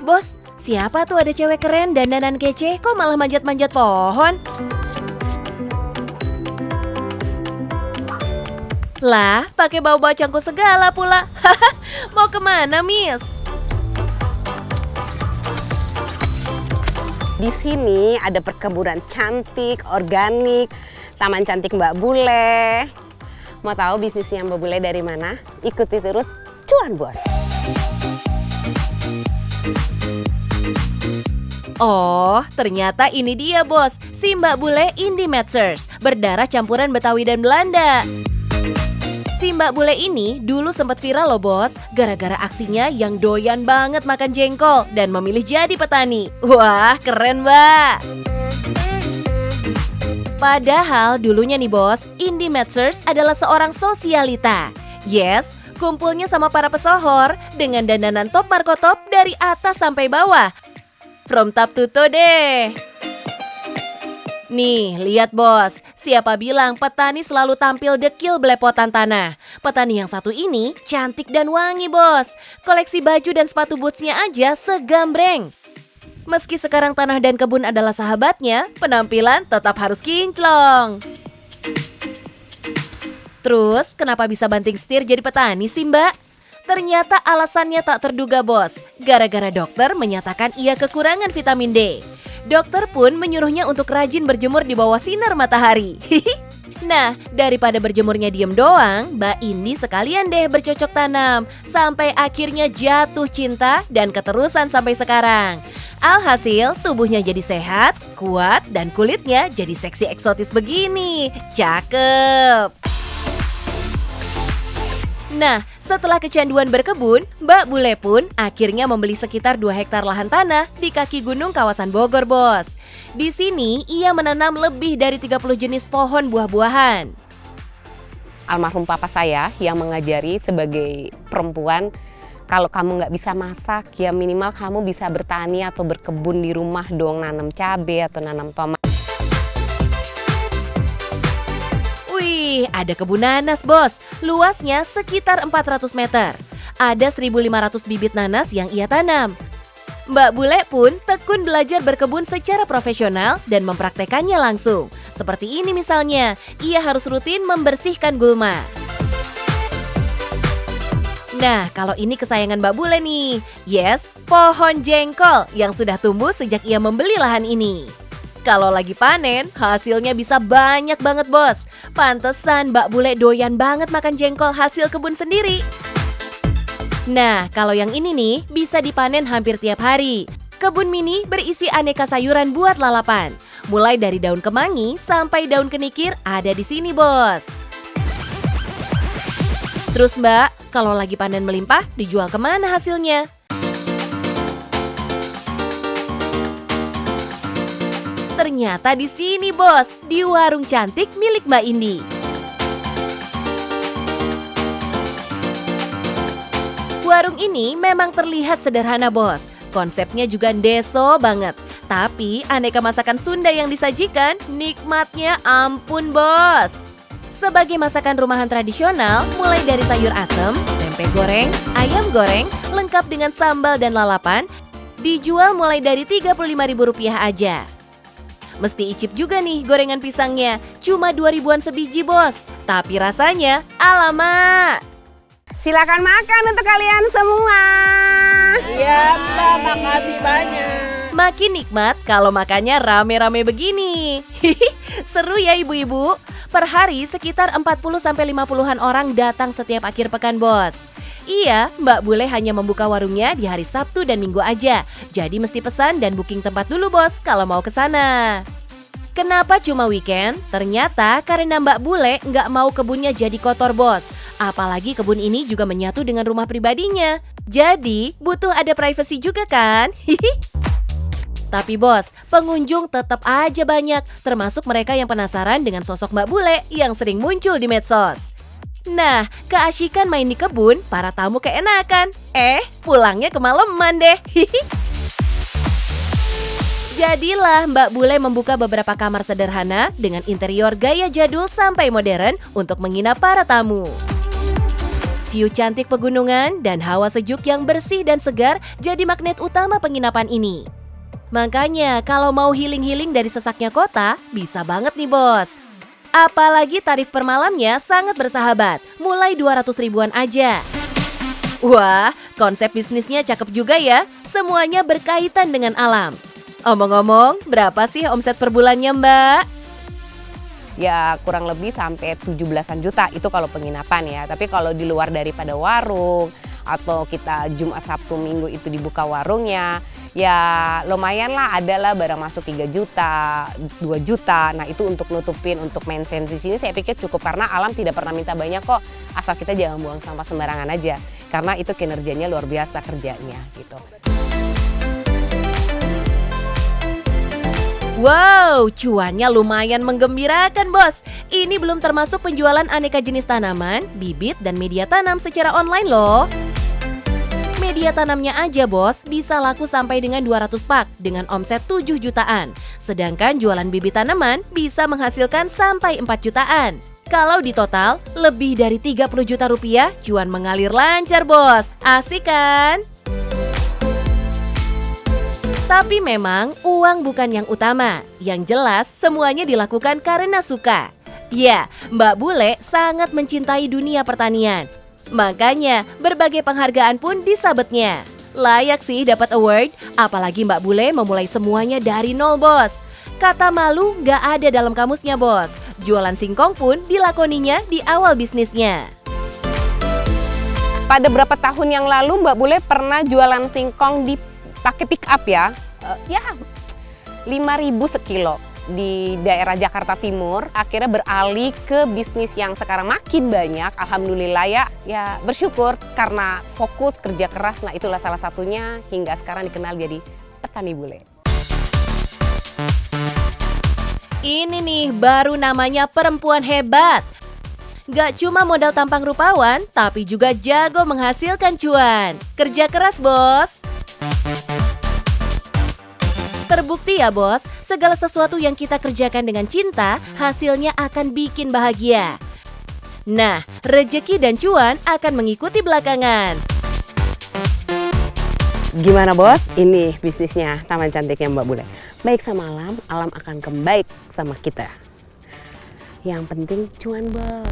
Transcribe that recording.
Bos, siapa tuh ada cewek keren dandanan kece kok malah manjat-manjat pohon? Lah, pakai bawa-bawa cangkul segala pula. Mau kemana, Miss? Di sini ada perkebunan cantik, organik, taman cantik Mbak Bule. Mau tahu bisnisnya Mbak Bule dari mana? Ikuti terus Cuan Bos. Oh, ternyata ini dia bos, si Mbak Bule Indie Metzers, berdarah campuran Betawi dan Belanda. Si Mbak Bule ini dulu sempat viral loh bos, gara-gara aksinya yang doyan banget makan jengkol dan memilih jadi petani. Wah, keren mbak! Padahal dulunya nih bos, Indie Metzers adalah seorang sosialita. Yes, kumpulnya sama para pesohor dengan dandanan top Marco Top dari atas sampai bawah. From top to toe deh. Nih, lihat bos, siapa bilang petani selalu tampil dekil belepotan tanah? Petani yang satu ini cantik dan wangi bos. Koleksi baju dan sepatu bootsnya aja segambreng. Meski sekarang tanah dan kebun adalah sahabatnya, penampilan tetap harus kinclong. Terus, kenapa bisa banting setir jadi petani sih mbak? Ternyata alasannya tak terduga bos, gara-gara dokter menyatakan ia kekurangan vitamin D. Dokter pun menyuruhnya untuk rajin berjemur di bawah sinar matahari. Nah, daripada berjemurnya diem doang, Mbak Indi sekalian deh bercocok tanam. Sampai akhirnya jatuh cinta dan keterusan sampai sekarang. Alhasil, tubuhnya jadi sehat, kuat, dan kulitnya jadi seksi eksotis begini. Cakep! Nah, setelah kecanduan berkebun, Mbak Bule pun akhirnya membeli sekitar 2 hektar lahan tanah di kaki gunung kawasan Bogor, bos. Di sini, ia menanam lebih dari 30 jenis pohon buah-buahan. Almarhum papa saya yang mengajari sebagai perempuan, kalau kamu nggak bisa masak, ya minimal kamu bisa bertani atau berkebun di rumah dong, nanam cabai atau nanam tomat. Wih, ada kebun nanas bos, luasnya sekitar 400 meter. Ada 1.500 bibit nanas yang ia tanam. Mbak Bule pun tekun belajar berkebun secara profesional dan mempraktekannya langsung. Seperti ini misalnya, ia harus rutin membersihkan gulma. Nah, kalau ini kesayangan Mbak Bule nih. Yes, pohon jengkol yang sudah tumbuh sejak ia membeli lahan ini. Kalau lagi panen, hasilnya bisa banyak banget bos. Pantesan Mbak Bule doyan banget makan jengkol hasil kebun sendiri. Nah, kalau yang ini nih bisa dipanen hampir tiap hari. Kebun mini berisi aneka sayuran buat lalapan. Mulai dari daun kemangi sampai daun kenikir ada di sini bos. Terus mbak, kalau lagi panen melimpah, dijual kemana hasilnya? Ternyata di sini bos, di warung cantik milik Mbak Indi. Warung ini memang terlihat sederhana bos, konsepnya juga deso banget. Tapi aneka masakan Sunda yang disajikan, nikmatnya ampun bos. Sebagai masakan rumahan tradisional, mulai dari sayur asem, tempe goreng, ayam goreng, lengkap dengan sambal dan lalapan, dijual mulai dari Rp35.000 aja. Mesti icip juga nih gorengan pisangnya, cuma 2 ribuan sebiji bos. Tapi rasanya, alamak! Silakan makan untuk kalian semua. Iya mbak, makasih banyak. Makin nikmat kalau makannya rame-rame begini. Seru ya ibu-ibu. Per hari sekitar 40-50-an orang datang setiap akhir pekan bos. Iya, Mbak Bule hanya membuka warungnya di hari Sabtu dan Minggu aja. Jadi mesti pesan dan booking tempat dulu bos kalau mau ke sana. Kenapa cuma weekend? Ternyata karena Mbak Bule nggak mau kebunnya jadi kotor bos. Apalagi kebun ini juga menyatu dengan rumah pribadinya. Jadi butuh ada privasi juga kan? Tapi bos, pengunjung tetap aja banyak, termasuk mereka yang penasaran dengan sosok Mbak Bule yang sering muncul di medsos. Nah, keasyikan main di kebun, para tamu keenakan. Pulangnya kemalaman deh. Jadilah Mbak Bule membuka beberapa kamar sederhana dengan interior gaya jadul sampai modern untuk menginap para tamu. View cantik pegunungan dan hawa sejuk yang bersih dan segar jadi magnet utama penginapan ini. Makanya kalau mau healing-healing dari sesaknya kota, bisa banget nih bos. Apalagi tarif per malamnya sangat bersahabat, mulai 200 ribuan aja. Wah, konsep bisnisnya cakep juga ya, semuanya berkaitan dengan alam. Omong-omong, berapa sih omset per bulannya Mbak? Ya kurang lebih sampai 17-an juta itu kalau penginapan ya. Tapi kalau di luar daripada warung atau kita Jumat, Sabtu, Minggu itu dibuka warungnya, ya lumayan lah, adalah barang masuk 3 juta, 2 juta. Nah itu untuk nutupin, untuk maintenance di sini saya pikir cukup karena alam tidak pernah minta banyak kok. Asal kita jangan buang sampah sembarangan aja. Karena itu kinerjanya luar biasa kerjanya gitu. Wow, cuannya lumayan menggembirakan bos. Ini belum termasuk penjualan aneka jenis tanaman, bibit, dan media tanam secara online loh. Media tanamnya aja bos, bisa laku sampai dengan 200 pak dengan omset 7 jutaan. Sedangkan jualan bibit tanaman bisa menghasilkan sampai 4 jutaan. Kalau di total, lebih dari 30 juta rupiah, cuan mengalir lancar bos. Asik kan? Tapi memang uang bukan yang utama. Yang jelas semuanya dilakukan karena suka. Ya, Mbak Bule sangat mencintai dunia pertanian. Makanya berbagai penghargaan pun disabetnya. Layak sih dapat award, apalagi Mbak Bule memulai semuanya dari nol bos. Kata malu nggak ada dalam kamusnya bos. Jualan singkong pun dilakoninya di awal bisnisnya. Pada beberapa tahun yang lalu Mbak Bule pernah jualan singkong pakai pick up ya, 5.000 sekilo di daerah Jakarta Timur. Akhirnya beralih ke bisnis yang sekarang makin banyak. Alhamdulillah ya bersyukur karena fokus kerja keras. Nah itulah salah satunya hingga sekarang dikenal jadi petani bule. Ini nih baru namanya perempuan hebat. Gak cuma modal tampang rupawan, tapi juga jago menghasilkan cuan. Kerja keras bos. Terbukti ya bos, segala sesuatu yang kita kerjakan dengan cinta, hasilnya akan bikin bahagia. Nah, rejeki dan cuan akan mengikuti belakangan. Gimana bos? Ini bisnisnya Taman Cantiknya Mbak Bule. Baik sama alam, alam akan kembali sama kita. Yang penting cuan bos.